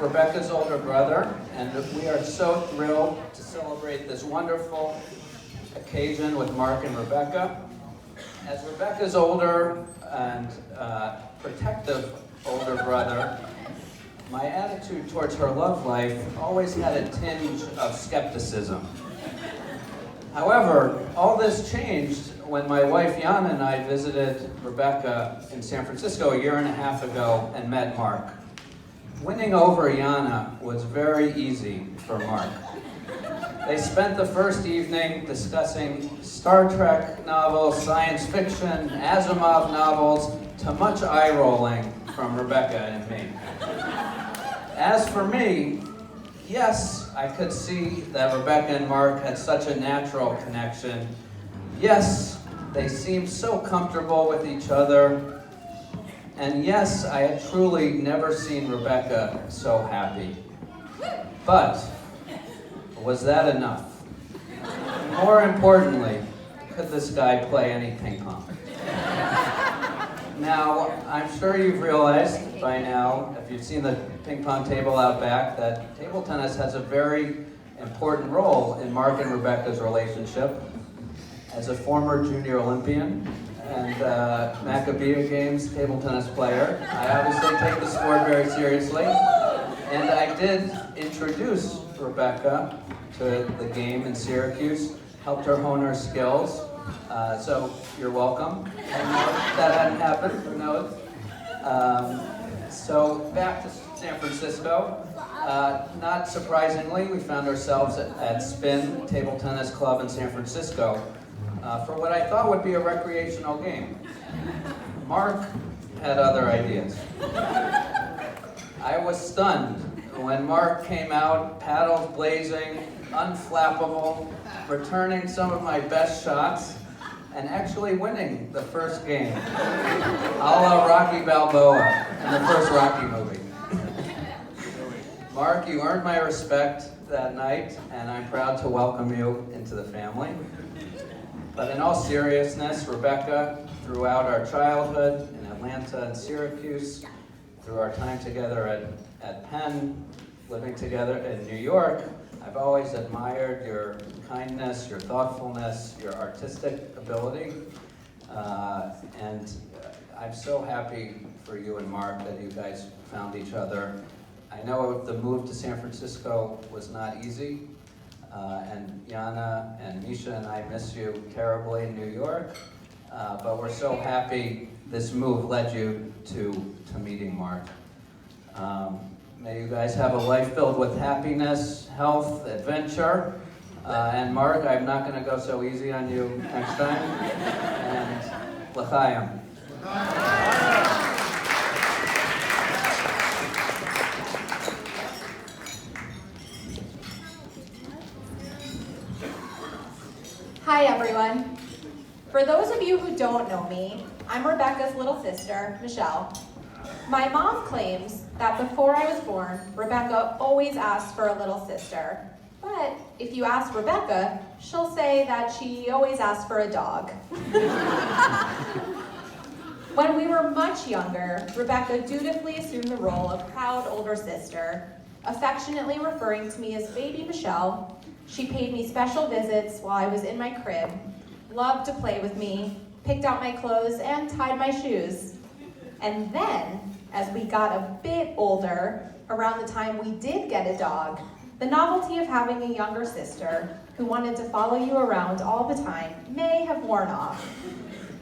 Rebecca's older brother, and we are so thrilled to celebrate this wonderful occasion with Mark and Rebecca. As Rebecca's older and protective older brother, my attitude towards her love life always had a tinge of skepticism. However, all this changed when my wife Yana and I visited Rebecca in San Francisco a year and a half ago and met Mark. Winning over Yana was very easy for Mark. They spent the first evening discussing Star Trek novels, science fiction, Asimov novels, to much eye-rolling from Rebecca and me. As for me, yes, I could see that Rebecca and Mark had such a natural connection. Yes, they seemed so comfortable with each other. And yes, I had truly never seen Rebecca so happy. But was that enough? More importantly, could this guy play any ping pong? Now, I'm sure you've realized by now, if you've seen the ping pong table out back, that table tennis has a very important role in Mark and Rebecca's relationship. As a former junior Olympian and Maccabea Games table tennis player, I obviously take the sport very seriously. And I did introduce Rebecca to the game in Syracuse, helped her hone her skills. So you're welcome. And if that hadn't happened, who knows? So back to San Francisco. Not surprisingly, we found ourselves at Spin Table Tennis Club in San Francisco for what I thought would be a recreational game. Mark had other ideas. I was stunned when Mark came out, paddles blazing, unflappable, returning some of my best shots, and actually winning the first game, a la Rocky Balboa in the first Rocky movie. Mark, you earned my respect that night, and I'm proud to welcome you into the family. But in all seriousness, Rebecca, throughout our childhood in Atlanta and Syracuse, through our time together at Penn, living together in New York, I've always admired your kindness, your thoughtfulness, your artistic ability, and I'm so happy for you and Mark that you guys found each other. I know the move to San Francisco was not easy, and Yana and Misha and I miss you terribly in New York, but we're so happy this move led you to meeting Mark. May you guys have a life filled with happiness, health, adventure. And Mark, I'm not going to go so easy on you next time. And l'chaim. Hi, everyone. For those of you who don't know me, I'm Rebecca's little sister, Michelle. My mom claims that before I was born, Rebecca always asked for a little sister. But if you ask Rebecca, she'll say that she always asked for a dog. When we were much younger, Rebecca dutifully assumed the role of proud older sister, affectionately referring to me as Baby Michelle. She paid me special visits while I was in my crib, loved to play with me, picked out my clothes, and tied my shoes. And then, as we got a bit older, around the time we did get a dog, the novelty of having a younger sister who wanted to follow you around all the time may have worn off.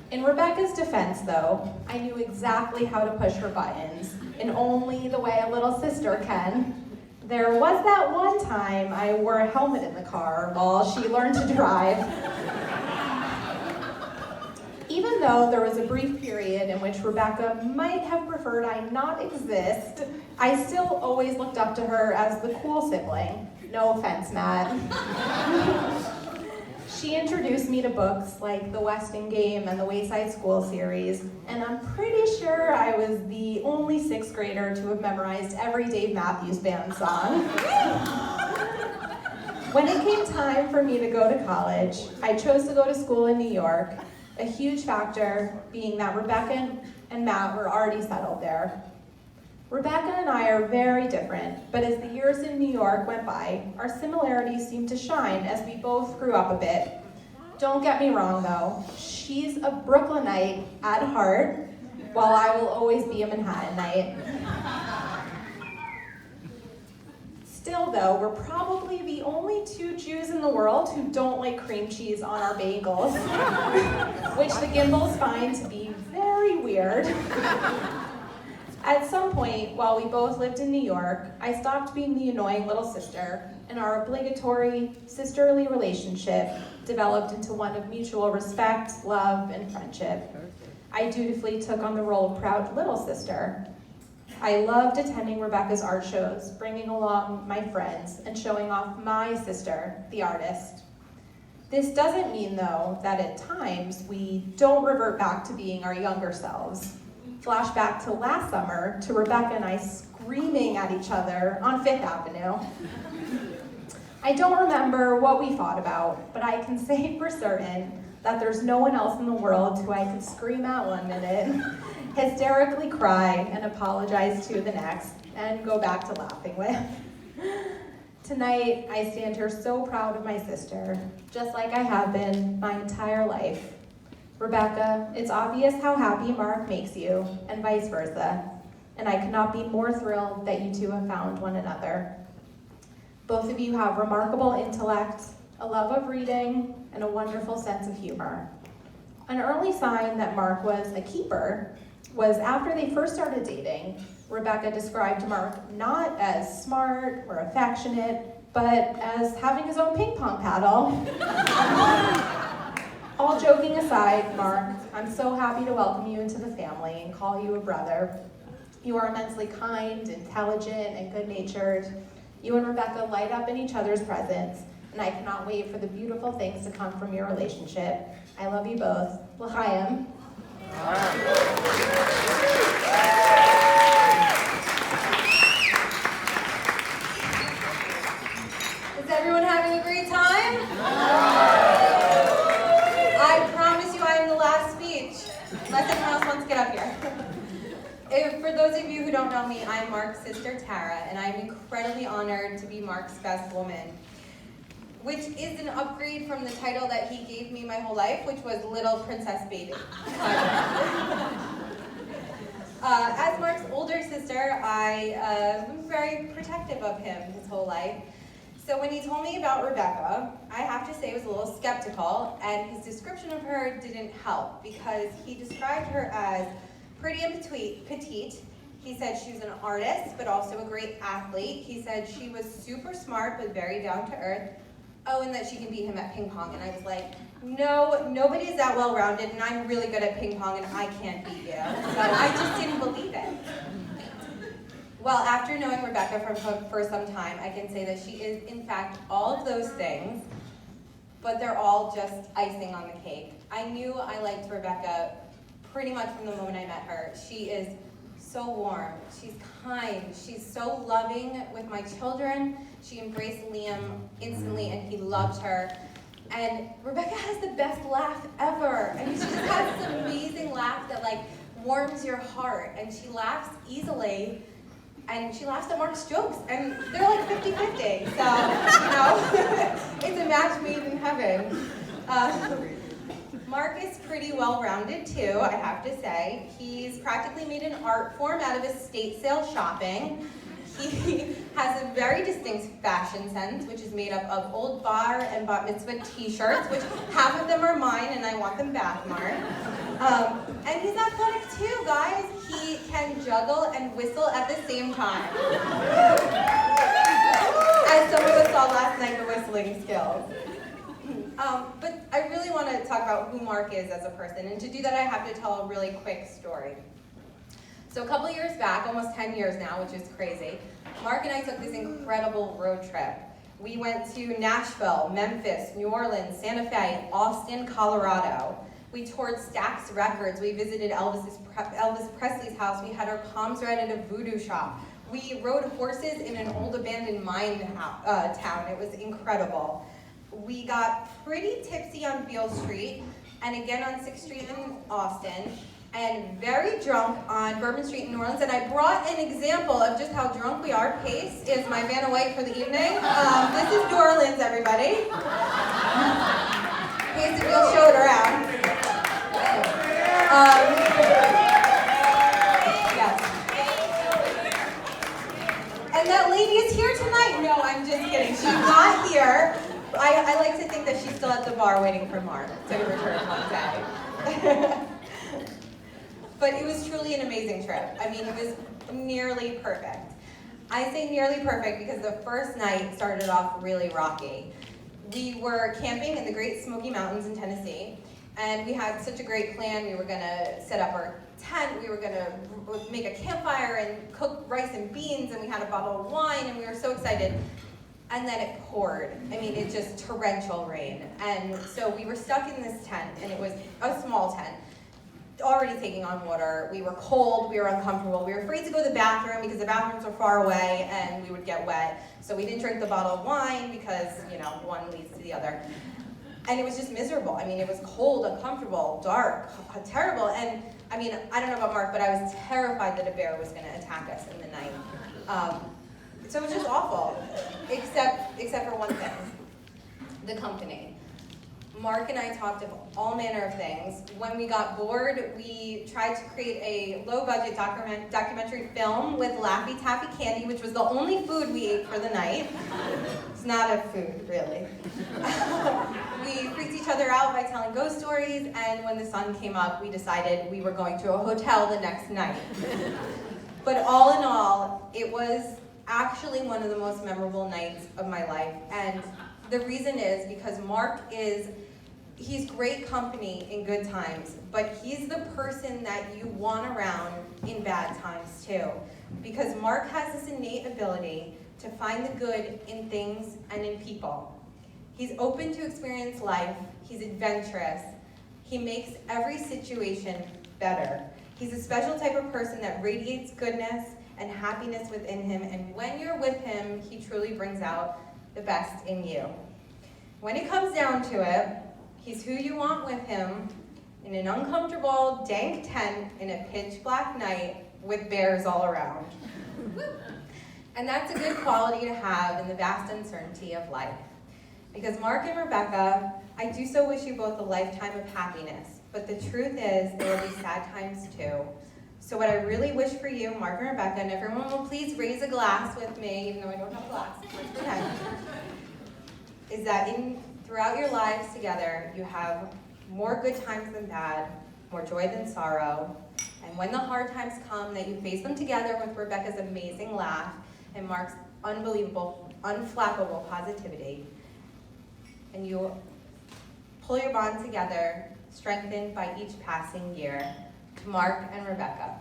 In Rebecca's defense, though, I knew exactly how to push her buttons in only the way a little sister can. There was that one time I wore a helmet in the car while she learned to drive. Even though there was a brief period in which Rebecca might have preferred I not exist, I still always looked up to her as the cool sibling. No offense, Matt. She introduced me to books like The Weston Game and the Wayside School series, and I'm pretty sure I was the only sixth grader to have memorized every Dave Matthews Band song. When it came time for me to go to college, I chose to go to school in New York, a huge factor being that Rebecca and Matt were already settled there. Rebecca and I are very different, but as the years in New York went by, our similarities seemed to shine as we both grew up a bit. Don't get me wrong though, she's a Brooklynite at heart, while I will always be a Manhattanite. Still though, we're probably the only two Jews in the world who don't like cream cheese on our bagels, which the Gimbels find to be very weird. At some point, while we both lived in New York, I stopped being the annoying little sister, and our obligatory sisterly relationship developed into one of mutual respect, love, and friendship. I dutifully took on the role of proud little sister. I loved attending Rebecca's art shows, bringing along my friends, and showing off my sister, the artist. This doesn't mean, though, that at times we don't revert back to being our younger selves. Flashback to last summer, to Rebecca and I screaming at each other on Fifth Avenue. I don't remember what we fought about, but I can say for certain that there's no one else in the world who I could scream at one minute, hysterically cry and apologize to the next, and go back to laughing with. Tonight, I stand here so proud of my sister, just like I have been my entire life. Rebecca, it's obvious how happy Mark makes you, and vice versa, and I could not be more thrilled that you two have found one another. Both of you have remarkable intellect, a love of reading, and a wonderful sense of humor. An early sign that Mark was a keeper was after they first started dating, Rebecca described Mark not as smart or affectionate, but as having his own ping pong paddle. All joking aside, Mark, I'm so happy to welcome you into the family and call you a brother. You are immensely kind, intelligent, and good-natured. You and Rebecca light up in each other's presence, and I cannot wait for the beautiful things to come from your relationship. I love you both. L'chaim. Is everyone having a great time? I promise you I am the last speech, unless anyone else wants to get up here. For those of you who don't know me, I'm Mark's sister, Tara, and I'm incredibly honored to be Mark's best woman, which is an upgrade from the title that he gave me my whole life, which was Little Princess Baby. As Mark's older sister, I was very protective of him his whole life. So when he told me about Rebecca, I have to say I was a little skeptical, and his description of her didn't help because he described her as pretty and petite. He said she was an artist, but also a great athlete. He said she was super smart, but very down to earth. Oh, and that she can beat him at ping pong. And I was like, no, nobody is that well-rounded, and I'm really good at ping pong, and I can't beat you. So I just didn't believe it. Well, after knowing Rebecca for some time, I can say that she is, in fact, all of those things, but they're all just icing on the cake. I knew I liked Rebecca pretty much from the moment I met her. She is so warm, she's kind, she's so loving with my children. She embraced Liam instantly and he loved her. And Rebecca has the best laugh ever. I mean, she just has this amazing laugh that like warms your heart, and she laughs easily. And she laughs at Mark's jokes, and they're like 50-50. So, you know, it's a match made in heaven. Mark is pretty well-rounded too, I have to say. He's practically made an art form out of estate sale shopping. He has a very distinct fashion sense, which is made up of old bar and bat mitzvah t-shirts, which half of them are mine, and I want them back, Mark. And he's athletic too, guys. He can juggle and whistle at the same time. As some of us saw last night, the whistling skills. But I really want to talk about who Mark is as a person, and to do that I have to tell a really quick story. So a couple years back, almost 10 years now, which is crazy, Mark and I took this incredible road trip. We went to Nashville, Memphis, New Orleans, Santa Fe, Austin, Colorado. We toured Stax Records. We visited Elvis Presley's house. We had our palms read at a voodoo shop. We rode horses in an old abandoned mine town. It was incredible. We got pretty tipsy on Beale Street and again on 6th Street in Austin. and very drunk on Bourbon Street in New Orleans. And I brought an example of just how drunk we are. Pace is my Vanna White for the evening. This is New Orleans, everybody. Pace, if you'll show it around. Yes. And that lady is here tonight. No, I'm just kidding. She's not here. I like to think that she's still at the bar waiting for Mark to return one day. But it was truly an amazing trip. I mean, it was nearly perfect. I say nearly perfect because the first night started off really rocky. We were camping in the Great Smoky Mountains in Tennessee, and we had such a great plan. We were gonna set up our tent, we were gonna make a campfire and cook rice and beans, and we had a bottle of wine, and we were so excited. And then it poured. I mean, it just torrential rain. And so we were stuck in this tent, and it was a small tent, already taking on water. We were cold, we were uncomfortable. We were afraid to go to the bathroom because the bathrooms were far away and we would get wet. So we didn't drink the bottle of wine because, you know, one leads to the other. And it was just miserable. I mean, it was cold, uncomfortable, dark, terrible. And I mean, I don't know about Mark, but I was terrified that a bear was gonna attack us in the night. So it was just awful, except for one thing, the company. Mark and I talked of all manner of things. When we got bored, we tried to create a low-budget documentary film with Laffy Taffy candy, which was the only food we ate for the night. It's not a food, really. We freaked each other out by telling ghost stories, and when the sun came up, we decided we were going to a hotel the next night. But all in all, it was actually one of the most memorable nights of my life, and the reason is because Mark he's great company in good times, but he's the person that you want around in bad times too. Because Mark has this innate ability to find the good in things and in people. He's open to experience life, he's adventurous, he makes every situation better. He's a special type of person that radiates goodness and happiness within him, and when you're with him, he truly brings out the best in you. When it comes down to it, he's who you want with him in an uncomfortable, dank tent in a pitch black night with bears all around. And that's a good quality to have in the vast uncertainty of life. Because Mark and Rebecca, I do so wish you both a lifetime of happiness, but the truth is there will be sad times too. So what I really wish for you, Mark and Rebecca, and everyone will please raise a glass with me, even though I don't have a glass, let's pretend, is that throughout your lives together, you have more good times than bad, more joy than sorrow, and when the hard times come, that you face them together with Rebecca's amazing laugh and Mark's unbelievable, unflappable positivity, and you pull your bond together, strengthened by each passing year. To Mark and Rebecca.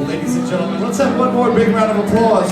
Ladies and gentlemen, let's have one more big round of applause.